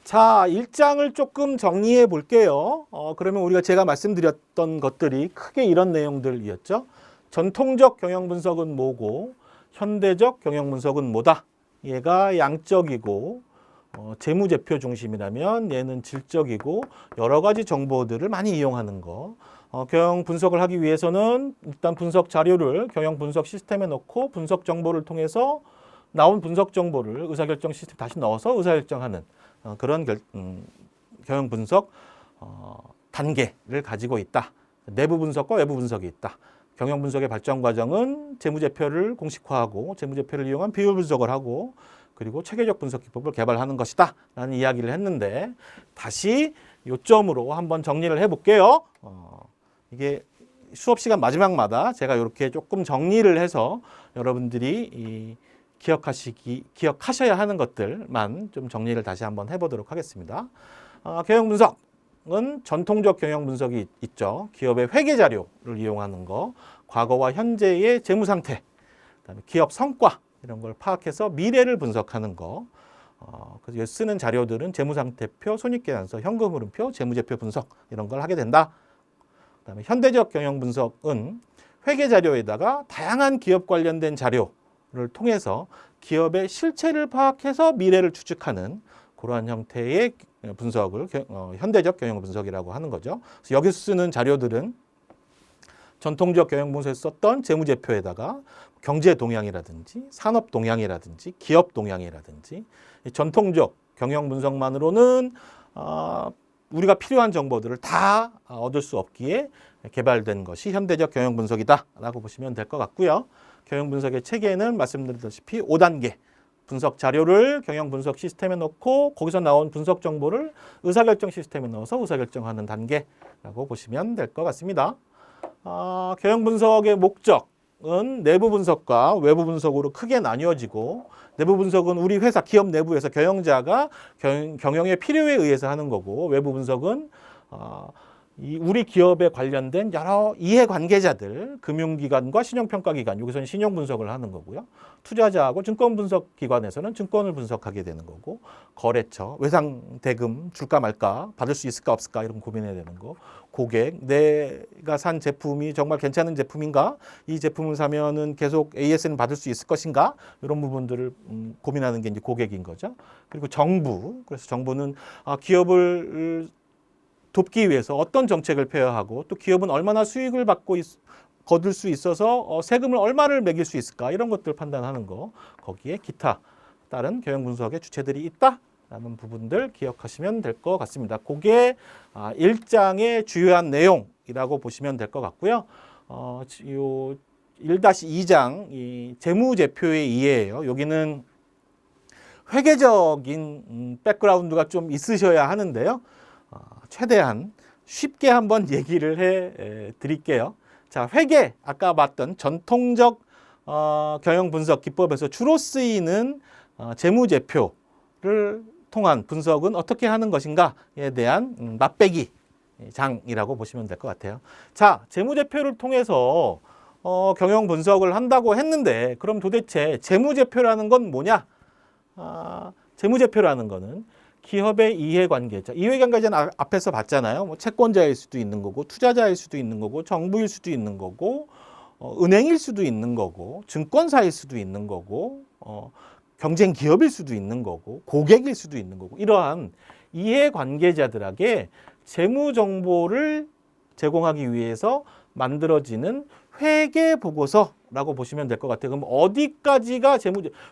자, 1장을 조금 정리해 볼게요. 그러면 우리가 제가 말씀드렸던 것들이 크게 이런 내용들이었죠. 전통적 경영 분석은 뭐고 현대적 경영 분석은 뭐다. 얘가 양적이고 재무제표 중심이라면 얘는 질적이고 여러 가지 정보들을 많이 이용하는 거. 경영 분석을 하기 위해서는 일단 분석 자료를 경영 분석 시스템에 넣고 분석 정보를 통해서 나온 분석 정보를 의사결정 시스템에 다시 넣어서 의사결정하는 그런 경영 분석 단계를 가지고 있다. 내부 분석과 외부 분석이 있다. 경영 분석의 발전 과정은 재무제표를 공식화하고 재무제표를 이용한 비율 분석을 하고 그리고 체계적 분석 기법을 개발하는 것이다 라는 이야기를 했는데 다시 요점으로 한번 정리를 해볼게요. 이게 수업 시간 마지막마다 제가 이렇게 조금 정리를 해서 여러분들이 기억하셔야 하는 것들만 좀 정리를 다시 한번 해보도록 하겠습니다. 경영 분석은 전통적 경영 분석이 있죠. 기업의 회계 자료를 이용하는 거, 과거와 현재의 재무 상태, 그다음에 기업 성과 이런 걸 파악해서 미래를 분석하는 거. 그래서 쓰는 자료들은 재무상태표, 손익계산서, 현금흐름표, 재무제표 분석 이런 걸 하게 된다. 그다음에 현대적 경영 분석은 회계 자료에다가 다양한 기업 관련된 자료를 통해서 기업의 실체를 파악해서 미래를 추측하는 그러한 형태의 분석을 현대적 경영 분석이라고 하는 거죠. 그래서 여기서 쓰는 자료들은 전통적 경영 분석에서 썼던 재무제표에다가 경제 동향이라든지 산업 동향이라든지 기업 동향이라든지 전통적 경영 분석만으로는 우리가 필요한 정보들을 다 얻을 수 없기에 개발된 것이 현대적 경영 분석이다라고 보시면 될 것 같고요. 경영 분석의 체계는 말씀드렸다시피 5단계. 분석 자료를 경영 분석 시스템에 넣고 거기서 나온 분석 정보를 의사결정 시스템에 넣어서 의사결정하는 단계라고 보시면 될 것 같습니다. 경영 분석의 목적은 내부 분석과 외부 분석으로 크게 나뉘어지고 내부 분석은 우리 회사 기업 내부에서 경영자가 경영의 필요에 의해서 하는 거고 외부 분석은 우리 기업에 관련된 여러 이해관계자들, 금융기관과 신용평가기관, 여기서는 신용 분석을 하는 거고요. 투자자하고 증권분석기관에서는 증권을 분석하게 되는 거고, 거래처, 외상대금 줄까 말까, 받을 수 있을까 없을까 이런 고민해야 되는 거, 고객, 내가 산 제품이 정말 괜찮은 제품인가, 이 제품을 사면은 계속 AS는 받을 수 있을 것인가, 이런 부분들을 고민하는 게 이제 고객인 거죠. 그리고 정부, 그래서 정부는 기업을 돕기 위해서 어떤 정책을 폐하하고 또 기업은 얼마나 수익을 거둘 수 있어서 세금을 얼마를 매길 수 있을까 이런 것들 판단하는 거, 거기에 기타 다른 경영 분석의 주체들이 있다라는 부분들 기억하시면 될 것 같습니다. 그게 1장의 주요한 내용이라고 보시면 될 것 같고요. 요 1-2장 이 재무제표의 이해예요. 여기는 회계적인 백그라운드가 좀 있으셔야 하는데요. 최대한 쉽게 한번 얘기를 해 드릴게요. 자, 회계, 아까 봤던 전통적 경영 분석 기법에서 주로 쓰이는 재무제표를 통한 분석은 어떻게 하는 것인가에 대한 맛배기 장이라고 보시면 될 것 같아요. 자, 재무제표를 통해서 경영 분석을 한다고 했는데 그럼 도대체 재무제표라는 건 뭐냐? 재무제표라는 거는 기업의 이해관계자, 이해관계자는 앞에서 봤잖아요. 뭐 채권자일 수도 있는 거고, 투자자일 수도 있는 거고, 정부일 수도 있는 거고, 은행일 수도 있는 거고, 증권사일 수도 있는 거고, 경쟁 기업일 수도 있는 거고, 고객일 수도 있는 거고, 이러한 이해관계자들에게 재무 정보를 제공하기 위해서 만들어지는 회계보고서라고 보시면 될 것 같아요. 그럼 어디까지가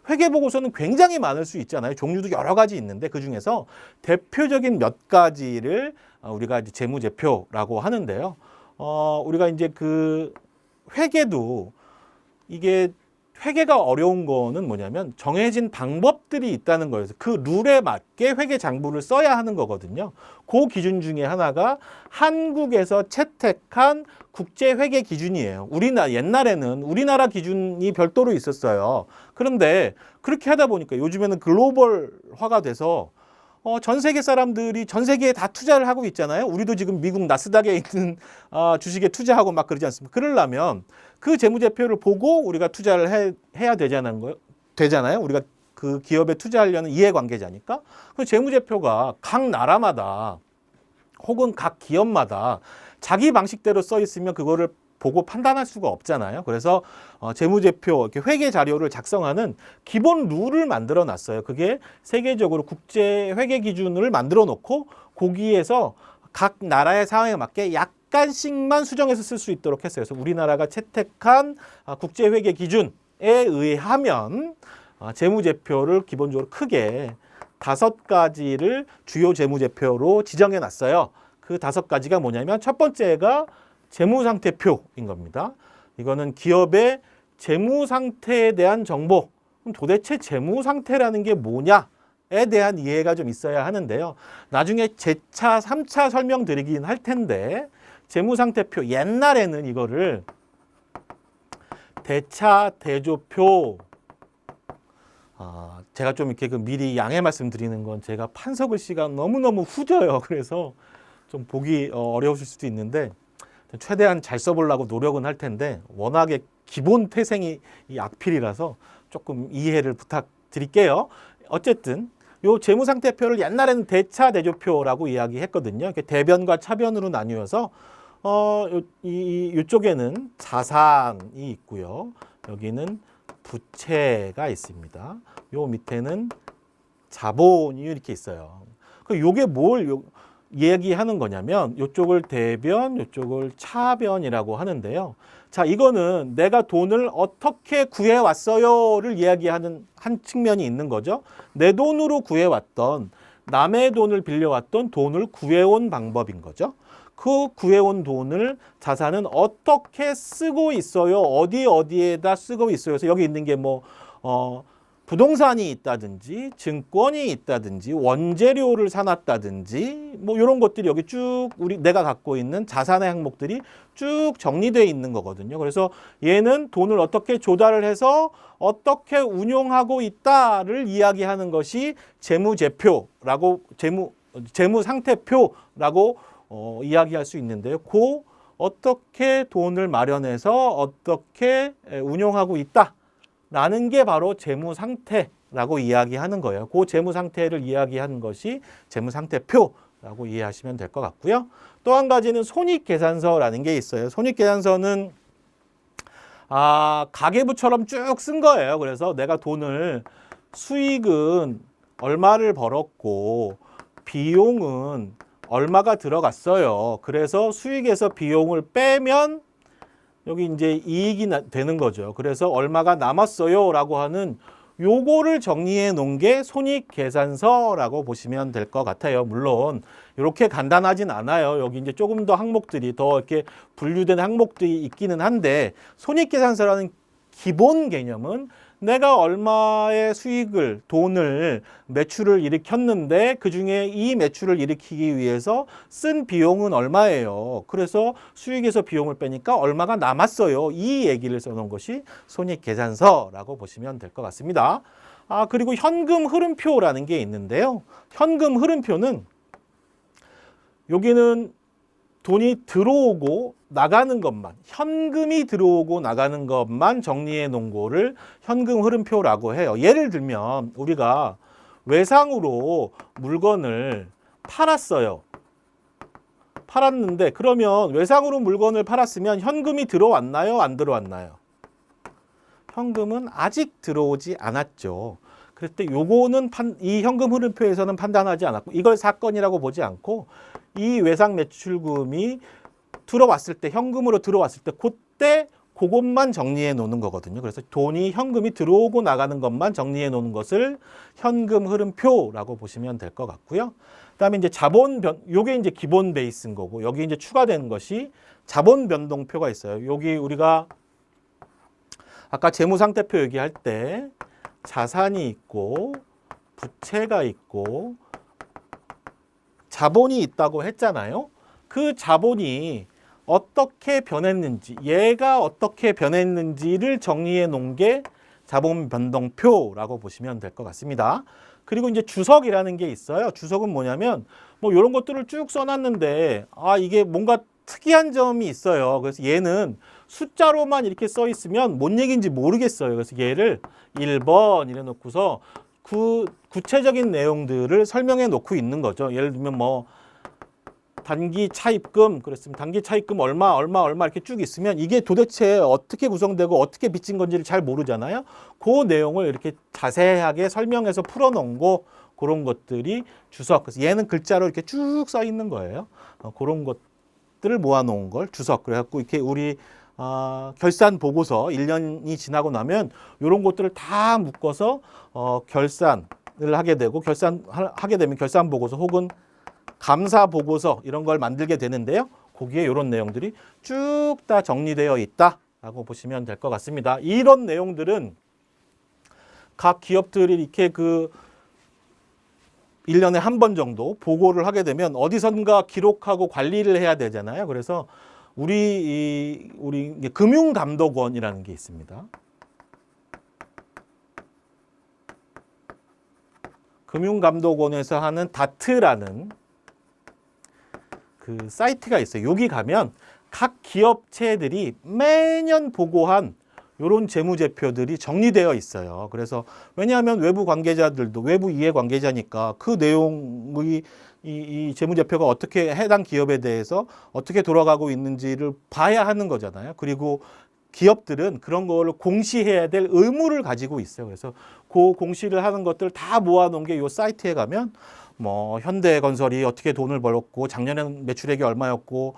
회계보고서는 굉장히 많을 수 있잖아요. 종류도 여러 가지 있는데 그중에서 대표적인 몇 가지를 우리가 이제 재무제표라고 하는데요. 우리가 이제 그 회계도 이게 회계가 어려운 거는 뭐냐면 정해진 방법들이 있다는 거예요. 그 룰에 맞게 회계 장부를 써야 하는 거거든요. 그 기준 중에 하나가 한국에서 채택한 국제 회계 기준이에요. 옛날에는 우리나라 기준이 별도로 있었어요. 그런데 그렇게 하다 보니까 요즘에는 글로벌화가 돼서 전 세계 사람들이 전 세계에 다 투자를 하고 있잖아요. 우리도 지금 미국 나스닥에 있는 주식에 투자하고 막 그러지 않습니까? 그러려면 그 재무제표를 보고 우리가 투자를 해야 되잖아요. 우리가 그 기업에 투자하려는 이해관계자니까. 그 재무제표가 각 나라마다 혹은 각 기업마다 자기 방식대로 써 있으면 그거를 보고 판단할 수가 없잖아요. 그래서 재무제표, 이렇게 회계 자료를 작성하는 기본 룰을 만들어 놨어요. 그게 세계적으로 국제 회계 기준을 만들어 놓고 거기에서 각 나라의 상황에 맞게 약간씩만 수정해서 쓸 수 있도록 했어요. 그래서 우리나라가 채택한 국제 회계 기준에 의하면 재무제표를 기본적으로 크게 5가지를 주요 재무제표로 지정해 놨어요. 그 5가지가 뭐냐면 첫 번째가 재무상태표인 겁니다. 이거는 기업의 재무상태에 대한 정보, 그럼 도대체 재무상태라는 게 뭐냐에 대한 이해가 좀 있어야 하는데요. 나중에 제차, 3차 설명드리긴 할 텐데 재무상태표, 옛날에는 이거를 대차, 대조표, 제가 좀 이렇게 미리 양해 말씀드리는 건 제가 판서 글씨가 너무너무 후져요. 그래서 좀 보기 어려우실 수도 있는데 최대한 잘 써보려고 노력은 할 텐데 워낙에 기본 태생이 이 악필이라서 조금 이해를 부탁드릴게요. 어쨌든 요 재무상태표를 옛날에는 대차 대조표라고 이야기했거든요. 이렇게 대변과 차변으로 나뉘어서 이쪽에는 자산이 있고요. 여기는 부채가 있습니다. 요 밑에는 자본이 이렇게 있어요. 요게 뭘 얘기하는 거냐면 이쪽을 대변, 이쪽을 차변이라고 하는데요. 자, 이거는 내가 돈을 어떻게 구해왔어요를 이야기하는 한 측면이 있는 거죠. 내 돈으로 구해왔던, 남의 돈을 빌려왔던 돈을 구해온 방법인 거죠. 그 구해온 돈을 자산은 어떻게 쓰고 있어요? 어디에다 쓰고 있어요? 그래서 여기 있는 게 부동산이 있다든지 증권이 있다든지 원재료를 사놨다든지 이런 것들이 여기 쭉 내가 갖고 있는 자산의 항목들이 쭉 정리되어 있는 거거든요. 그래서 얘는 돈을 어떻게 조달을 해서 어떻게 운용하고 있다를 이야기하는 것이 재무제표라고 재무상태표라고 이야기할 수 있는데요. 어떻게 돈을 마련해서 어떻게 운용하고 있다라는 게 바로 재무 상태라고 이야기하는 거예요. 그 재무 상태를 이야기하는 것이 재무 상태표라고 이해하시면 될 것 같고요. 또 한 가지는 손익계산서라는 게 있어요. 손익계산서는 가계부처럼 쭉 쓴 거예요. 그래서 내가 수익은 얼마를 벌었고 비용은 얼마가 들어갔어요. 그래서 수익에서 비용을 빼면 여기 이제 이익이 되는 거죠. 그래서 얼마가 남았어요 라고 하는 요거를 정리해 놓은 게 손익계산서라고 보시면 될 것 같아요. 물론 이렇게 간단하진 않아요. 여기 이제 조금 더 항목들이 더 이렇게 분류된 항목들이 있기는 한데 손익계산서라는 기본 개념은 내가 얼마의 돈을 매출을 일으켰는데 그중에 이 매출을 일으키기 위해서 쓴 비용은 얼마예요. 그래서 수익에서 비용을 빼니까 얼마가 남았어요. 이 얘기를 써놓은 것이 손익계산서라고 보시면 될 것 같습니다. 그리고 현금 흐름표라는 게 있는데요. 현금 흐름표는 여기는 돈이 들어오고 나가는 것만, 현금이 들어오고 나가는 것만 정리해 놓은 거를 현금 흐름표라고 해요. 예를 들면 우리가 외상으로 물건을 팔았어요. 팔았는데 그러면 외상으로 물건을 팔았으면 현금이 들어왔나요? 안 들어왔나요? 현금은 아직 들어오지 않았죠. 그럴 때 요거는 이 현금 흐름표에서는 판단하지 않았고 이걸 사건이라고 보지 않고 이 외상 매출금이 들어왔을 때 현금으로 들어왔을 때 그때 그것만 정리해 놓는 거거든요. 그래서 현금이 들어오고 나가는 것만 정리해 놓는 것을 현금 흐름표라고 보시면 될 것 같고요. 그다음에 이제 요게 이제 기본 베이스인 거고 여기 이제 추가되는 것이 자본 변동표가 있어요. 여기 우리가 아까 재무 상태표 얘기할 때 자산이 있고 부채가 있고 자본이 있다고 했잖아요. 그 자본이 어떻게 변했는지, 얘가 어떻게 변했는지를 정리해 놓은 게 자본 변동표라고 보시면 될 것 같습니다. 그리고 이제 주석이라는 게 있어요. 주석은 뭐냐면 이런 것들을 쭉 써놨는데 이게 뭔가 특이한 점이 있어요. 그래서 얘는 숫자로만 이렇게 써 있으면 뭔 얘기인지 모르겠어요. 그래서 얘를 1번 이래 놓고서 그 구체적인 내용들을 설명해 놓고 있는 거죠. 예를 들면 단기 차입금 그랬으면 단기 차입금 얼마 이렇게 쭉 있으면 이게 도대체 어떻게 구성되고 어떻게 빚진 건지를 잘 모르잖아요. 그 내용을 이렇게 자세하게 설명해서 풀어놓은 그런 것들이 주석. 그래서 얘는 글자로 이렇게 쭉 써 있는 거예요. 그런 것들을 모아놓은 걸 주석. 그래갖고 이렇게 우리 결산 보고서 1년이 지나고 나면 이런 것들을 다 묶어서 결산을 하게 되고 하게 되면 결산 보고서 혹은 감사 보고서 이런 걸 만들게 되는데요. 거기에 이런 내용들이 쭉 다 정리되어 있다라고 보시면 될 것 같습니다. 이런 내용들은 각 기업들이 이렇게 1년에 한 번 정도 보고를 하게 되면 어디선가 기록하고 관리를 해야 되잖아요. 그래서 우리 금융감독원이라는 게 있습니다. 금융감독원에서 하는 다트라는 그 사이트가 있어요. 여기 가면 각 기업체들이 매년 보고한 이런 재무제표들이 정리되어 있어요. 그래서 왜냐하면 외부 관계자들도 외부 이해 관계자니까 그 내용의 이 재무제표가 어떻게 해당 기업에 대해서 어떻게 돌아가고 있는지를 봐야 하는 거잖아요. 그리고 기업들은 그런 거를 공시해야 될 의무를 가지고 있어요. 그래서 그 공시를 하는 것들 다 모아놓은 게 이 사이트에 가면 현대건설이 어떻게 돈을 벌었고 작년에는 매출액이 얼마였고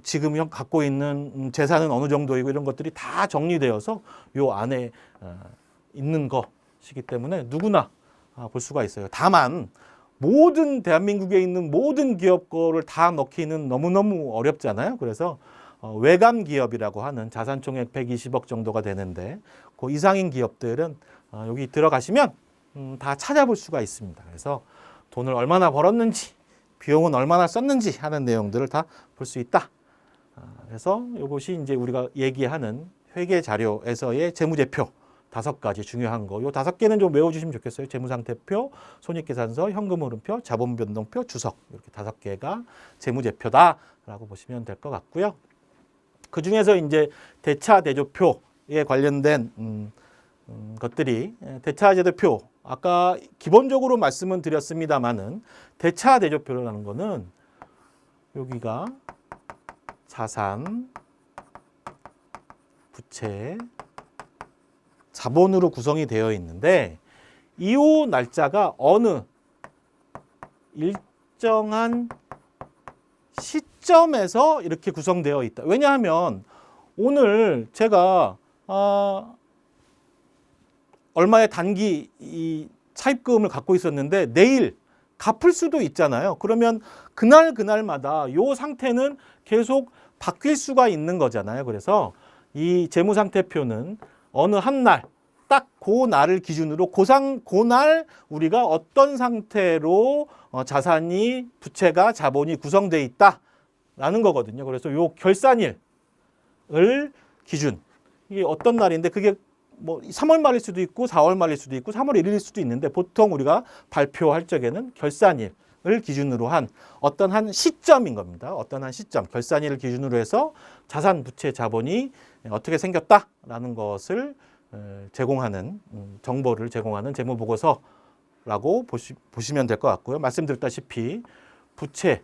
지금 갖고 있는 재산은 어느 정도이고 이런 것들이 다 정리되어서 요 안에 있는 것이기 때문에 누구나 볼 수가 있어요. 다만 대한민국에 있는 모든 기업 거를 다 넣기는 너무너무 어렵잖아요. 그래서 외감 기업이라고 하는 자산 총액 120억 정도가 되는데 그 이상인 기업들은 여기 들어가시면 다 찾아볼 수가 있습니다. 그래서 돈을 얼마나 벌었는지 비용은 얼마나 썼는지 하는 내용들을 다 볼 수 있다. 그래서 이것이 이제 우리가 얘기하는 회계 자료에서의 재무제표 5가지 중요한 거. 요 5개는 좀 외워주시면 좋겠어요. 재무상태표, 손익계산서, 현금흐름표, 자본변동표, 주석. 이렇게 5개가 재무제표다라고 보시면 될 것 같고요. 그 중에서 이제 대차대조표에 관련된 것들이 대차대조표. 아까 기본적으로 말씀은 드렸습니다만은 대차대조표라는 거는 여기가 자산, 부채, 자본으로 구성이 되어 있는데 이후 날짜가 어느 일정한 시점에서 이렇게 구성되어 있다. 왜냐하면 오늘 제가 얼마의 단기 이 차입금을 갖고 있었는데 내일 갚을 수도 있잖아요. 그러면 그날마다 요 상태는 계속 바뀔 수가 있는 거잖아요. 그래서 이 재무상태표는 어느 한 날, 딱 그 날을 기준으로 그날 우리가 어떤 상태로 자산이, 부채가, 자본이 구성되어 있다라는 거거든요. 그래서 요 결산일을 기준, 이게 어떤 날인데 그게 뭐 3월 말일 수도 있고 4월 말일 수도 있고 3월 1일일 수도 있는데 보통 우리가 발표할 적에는 결산일을 기준으로 한 어떤 한 시점인 겁니다. 어떤 한 시점, 결산일을 기준으로 해서 자산, 부채, 자본이 어떻게 생겼다라는 것을 제공하는 정보를 제공하는 재무보고서라고 보시면 될 것 같고요. 말씀드렸다시피 부채,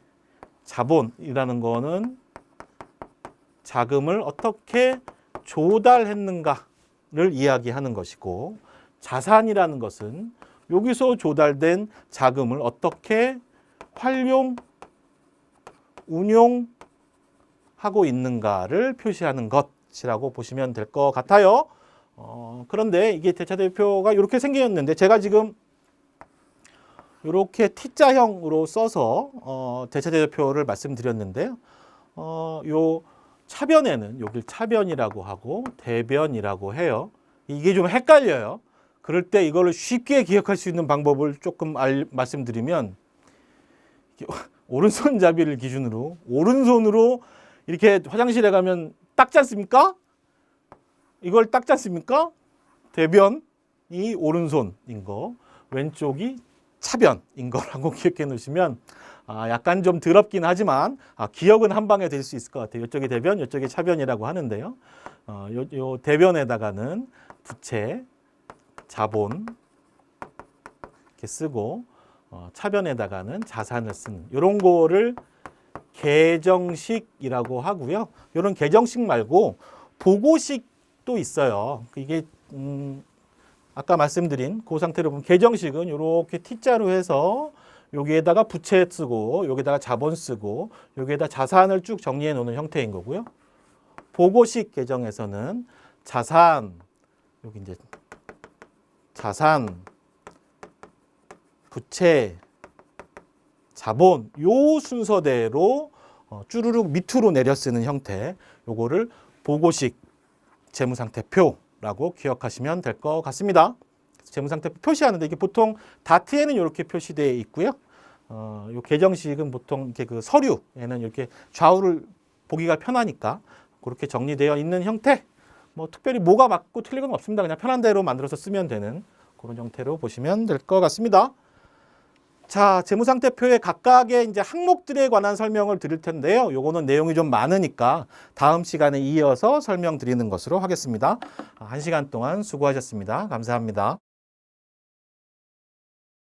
자본이라는 거는 자금을 어떻게 조달했는가를 이야기하는 것이고 자산이라는 것은 여기서 조달된 자금을 어떻게 활용, 운용하고 있는가를 표시하는 것이라고 보시면 될 것 같아요. 그런데 이게 대차대표가 이렇게 생겼는데 제가 지금 이렇게 T자형으로 써서 대차대표를 말씀드렸는데요. 요 차변에는 여길 차변이라고 하고 대변이라고 해요. 이게 좀 헷갈려요. 그럴 때 이거를 쉽게 기억할 수 있는 방법을 조금 말씀드리면 오른손잡이를 기준으로 오른손으로 이렇게 화장실에 가면 닦지 않습니까? 이걸 닦지 않습니까? 대변이 오른손인 거, 왼쪽이 차변인 거라고 기억해 놓으시면 약간 좀 더럽긴 하지만 기억은 한 방에 될 수 있을 것 같아요. 이쪽이 대변, 이쪽이 차변이라고 하는데요. 요 대변에다가는 부채, 자본 이렇게 쓰고 차변에다가는 자산을 쓰는 이런 거를 계정식이라고 하고요. 이런 계정식 말고 보고식도 있어요. 이게 아까 말씀드린 그 상태로 보면 계정식은 이렇게 T자로 해서 여기에다가 부채 쓰고 여기에다가 자본 쓰고 여기에다 자산을 쭉 정리해 놓는 형태인 거고요. 보고식 계정에서는 자산, 여기 이제 자산, 부채, 자본 요 순서대로 쭈루룩 밑으로 내려 쓰는 형태, 요거를 보고식 재무상태표라고 기억하시면 될 것 같습니다. 재무상태표 표시하는데 이게 보통 다트에는 이렇게 표시되어 있고요. 요 계정식은 보통 이렇게 그 서류에는 이렇게 좌우를 보기가 편하니까 그렇게 정리되어 있는 형태. 뭐 특별히 뭐가 맞고 틀린 건 없습니다. 그냥 편한 대로 만들어서 쓰면 되는 그런 형태로 보시면 될 것 같습니다. 자, 재무상태표의 각각의 이제 항목들에 관한 설명을 드릴 텐데요. 요거는 내용이 좀 많으니까 다음 시간에 이어서 설명드리는 것으로 하겠습니다. 1시간 동안 수고하셨습니다. 감사합니다.